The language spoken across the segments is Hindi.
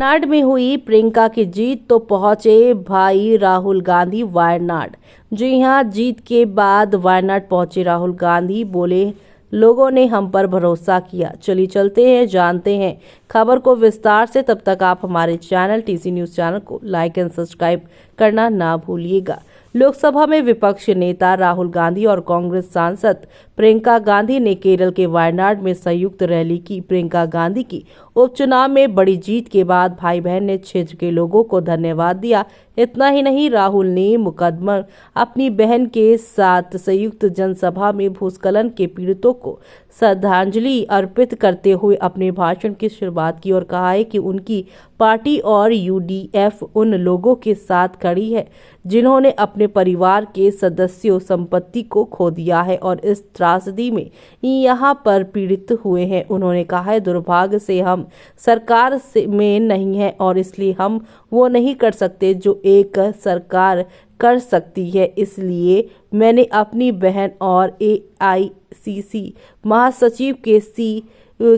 वायनाड में हुई प्रियंका की जीत तो पहुंचे भाई राहुल गांधी वायनाड। जी हां, जीत के बाद वायनाड पहुंचे राहुल गांधी। बोले, लोगों ने हम पर भरोसा किया। चलिए चलते हैं, जानते हैं खबर को विस्तार से। तब तक आप हमारे चैनल टीसी न्यूज चैनल को लाइक एंड सब्सक्राइब करना ना भूलिएगा। लोकसभा में विपक्ष नेता राहुल गांधी और कांग्रेस सांसद प्रियंका गांधी ने केरल के वायनाड में संयुक्त रैली की। प्रियंका गांधी की उपचुनाव में बड़ी जीत के बाद भाई बहन ने क्षेत्र के लोगों को धन्यवाद दिया। इतना ही नहीं, राहुल ने मुकदमा अपनी बहन के साथ संयुक्त जनसभा में भूस्खलन के पीड़ितों को श्रद्धांजलि अर्पित करते हुए अपने भाषण की शुरुआत की और कहा है कि उनकी पार्टी और यूडीएफ उन लोगों के साथ खड़ी है जिन्होंने अपने परिवार के सदस्यों संपत्ति को खो दिया है और इस त्रासदी में यहाँ पर पीड़ित हुए हैं। उन्होंने कहा है, दुर्भाग्य से हम सरकार में नहीं है और इसलिए हम वो नहीं कर सकते जो एक सरकार कर सकती है। इसलिए मैंने अपनी बहन और एआईसीसी महासचिव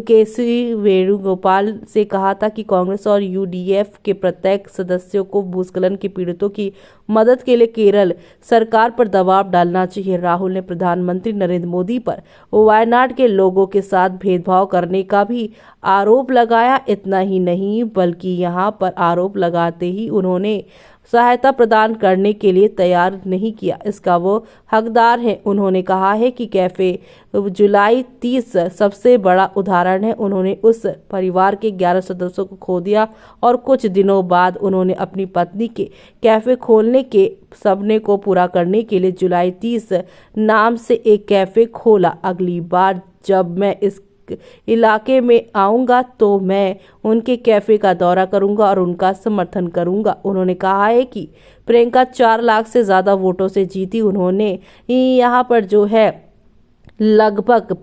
केसी वेणुगोपाल से कहा था कि कांग्रेस और यूडीएफ के प्रत्येक सदस्यों को भूस्खलन के पीड़ितों की मदद के लिए केरल सरकार पर दबाव डालना चाहिए। राहुल ने प्रधानमंत्री नरेंद्र मोदी पर वायनाड के लोगों के साथ भेदभाव करने का भी आरोप लगाया। इतना ही नहीं, बल्कि यहां पर आरोप लगाते ही उन्होंने सहायता प्रदान करने के लिए तैयार नहीं किया। इसका वो हकदार है। उन्होंने कहा है कि कैफे जुलाई 30 सबसे बड़ा उदाहरण है। उन्होंने उस परिवार के 11 सदस्यों को खो दिया और कुछ दिनों बाद उन्होंने अपनी पत्नी के कैफे खोलने के सपने को पूरा करने के लिए जुलाई 30 नाम से एक कैफे खोला। अगली बार जब मैं इस इलाके में आऊंगा तो मैं उनके कैफे का दौरा करूंगा और उनका समर्थन करूंगा। उन्होंने कहा है कि प्रियंका 4 लाख से ज्यादा वोटों से जीती। उन्होंने यहाँ पर जो है लगभग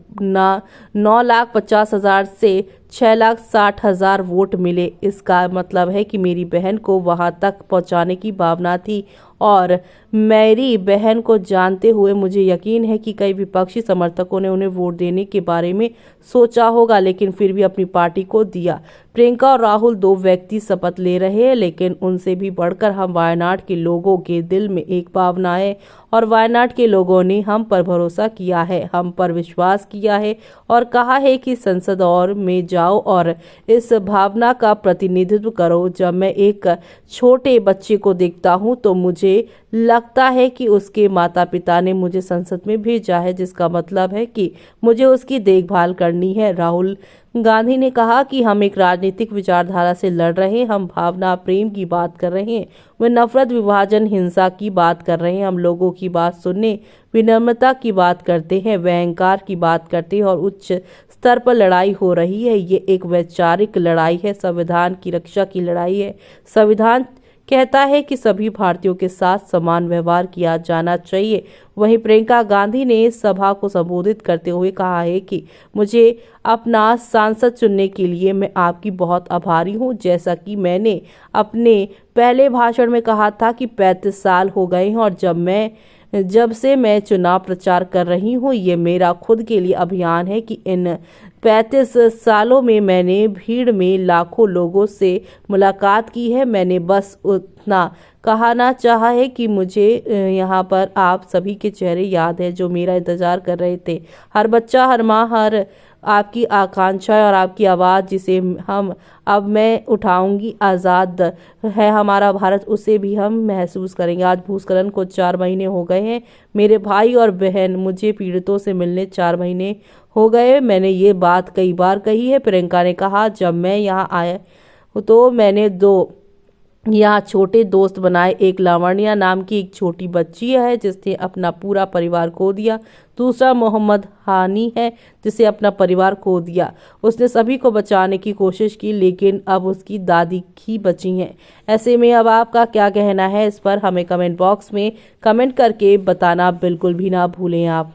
9,50,000 से 6,60,000 वोट मिले। इसका मतलब है कि मेरी बहन को वहां तक पहुंचाने की भावना थी और मेरी बहन को जानते हुए मुझे यकीन है कि कई विपक्षी समर्थकों ने उन्हें वोट देने के बारे में सोचा होगा, लेकिन फिर भी अपनी पार्टी को दिया। प्रियंका और राहुल 2 व्यक्ति शपथ ले रहे हैं, लेकिन उनसे भी बढ़कर हम वायनाड के लोगों के दिल में एक भावना है और वायनाड के लोगों ने हम पर भरोसा किया है, हम पर विश्वास किया है और कहा है कि संसद और में जाओ और इस भावना का प्रतिनिधित्व करो। जब मैं एक छोटे बच्चे को देखता हूं तो मुझे लगता है कि उसके माता पिता ने मुझे संसद में भेजा है, जिसका मतलब है कि मुझे उसकी देखभाल करनी है। राहुल गांधी ने कहा कि हम एक राजनीतिक विचारधारा से लड़ रहे हैं, हम भावना प्रेम की बात कर रहे हैं, वे नफरत, विभाजन, हिंसा की बात कर रहे हैं। हम लोगों की बात सुनने, विनम्रता की बात करते हैं, वे अहंकार की बात करते हैं और उच्च स्तर पर लड़ाई हो रही है। ये एक वैचारिक लड़ाई है, संविधान की रक्षा की लड़ाई है। संविधान कहता है कि सभी भारतीयों के साथ समान व्यवहार किया जाना चाहिए। वहीं प्रियंका गांधी ने सभा को संबोधित करते हुए कहा है कि मुझे अपना सांसद चुनने के लिए मैं आपकी बहुत आभारी हूं। जैसा कि मैंने अपने पहले भाषण में कहा था कि 35 साल हो गए हैं और जब से मैं चुनाव प्रचार कर रही हूँ, ये मेरा खुद के लिए अभियान है कि इन 35 सालों में मैंने भीड़ में लाखों लोगों से मुलाकात की है। मैंने बस उतना कहना चाहा है कि मुझे यहाँ पर आप सभी के चेहरे याद है जो मेरा इंतजार कर रहे थे। हर बच्चा, हर माँ, हर आपकी आकांक्षा और आपकी आवाज़ जिसे अब मैं उठाऊंगी, आज़ाद है हमारा भारत, उसे भी हम महसूस करेंगे। आज भूस्खलन को 4 महीने हो गए हैं। मेरे भाई और बहन मुझे पीड़ितों से मिलने 4 महीने हो गए। मैंने ये बात कई बार कही है। प्रियंका ने कहा, जब मैं यहाँ आया तो मैंने 2 यहाँ छोटे दोस्त बनाए। एक लावण्या नाम की एक छोटी बच्ची है जिसने अपना पूरा परिवार खो दिया। दूसरा मोहम्मद हानी है जिसे अपना परिवार खो दिया। उसने सभी को बचाने की कोशिश की, लेकिन अब उसकी दादी ही बची हैं। ऐसे में अब आपका क्या कहना है इस पर हमें कमेंट बॉक्स में कमेंट करके बताना बिल्कुल भी ना भूलें आप।